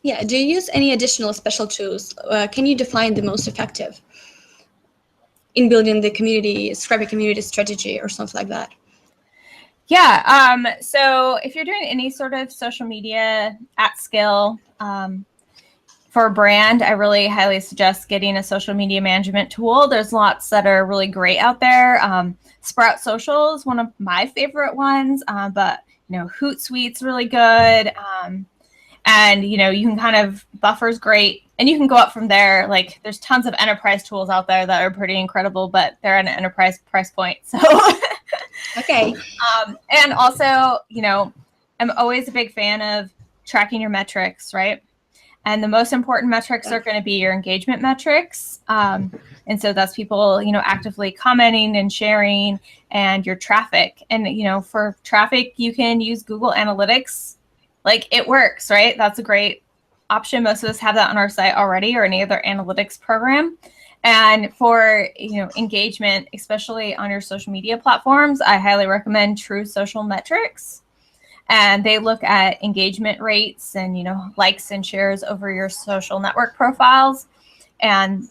Yeah. Do you use any additional special tools? Can you define the most effective in building the community, scrappy community strategy or something like that? Yeah. So if you're doing any sort of social media at scale, for a brand, I really highly suggest getting a social media management tool. There's lots that are really great out there. Sprout Social is one of my favorite ones, but Hootsuite's really good. And you can kind of, Buffer's great, and you can go up from there. Like, there's tons of enterprise tools out there that are pretty incredible, but they're at an enterprise price point. So Okay. And also, I'm always a big fan of tracking your metrics, right? And the most important metrics are going to be your engagement metrics. And so that's people, actively commenting and sharing, and your traffic. And, for traffic, you can use Google Analytics. Like, it works, right? That's a great option. Most of us have that on our site already, or any other analytics program. And for, engagement, especially on your social media platforms, I highly recommend True Social Metrics. And they look at engagement rates and, likes and shares over your social network profiles. And,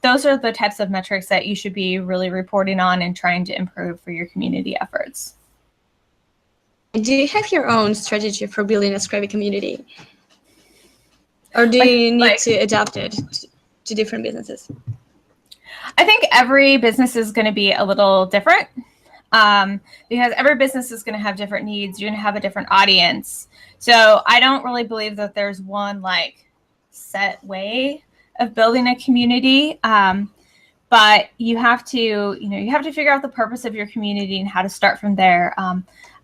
those are the types of metrics that you should be really reporting on and trying to improve for your community efforts. Do you have your own strategy for building a scrappy community? Or do you need to adapt it to different businesses? I think every business is going to be a little different. Because every business is going to have different needs. You're going to have a different audience. So I don't really believe that there's one set way of building a community. But you have to, figure out the purpose of your community and how to start from there.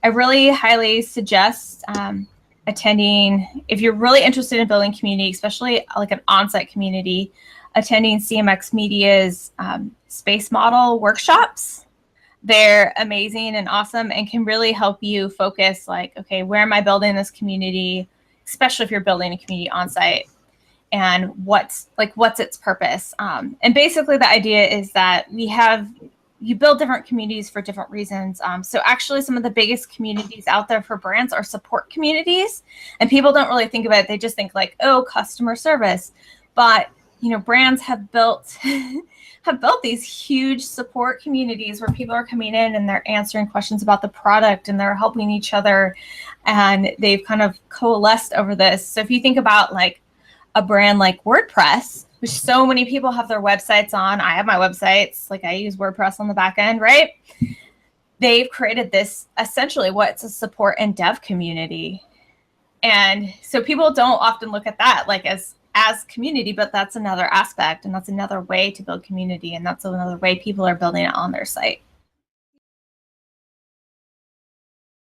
I really highly suggest attending, if you're really interested in building community, especially like an on-site community, attending CMX Media's space model workshops. They're amazing and awesome, and can really help you focus, okay, where am I building this community, especially if you're building a community on site, and what's its purpose. And basically the idea is that you build different communities for different reasons. So actually some of the biggest communities out there for brands are support communities, and people don't really think about it. They just think customer service, but brands have built these huge support communities where people are coming in and they're answering questions about the product, and they're helping each other, and they've kind of coalesced over this. So if you think about a brand like WordPress, which so many people have their websites on, I have my websites, I use WordPress on the back end, right? They've created this, essentially what's a support and dev community. And so people don't often look at that as community, but that's another aspect, and that's another way to build community, and that's another way people are building it on their site.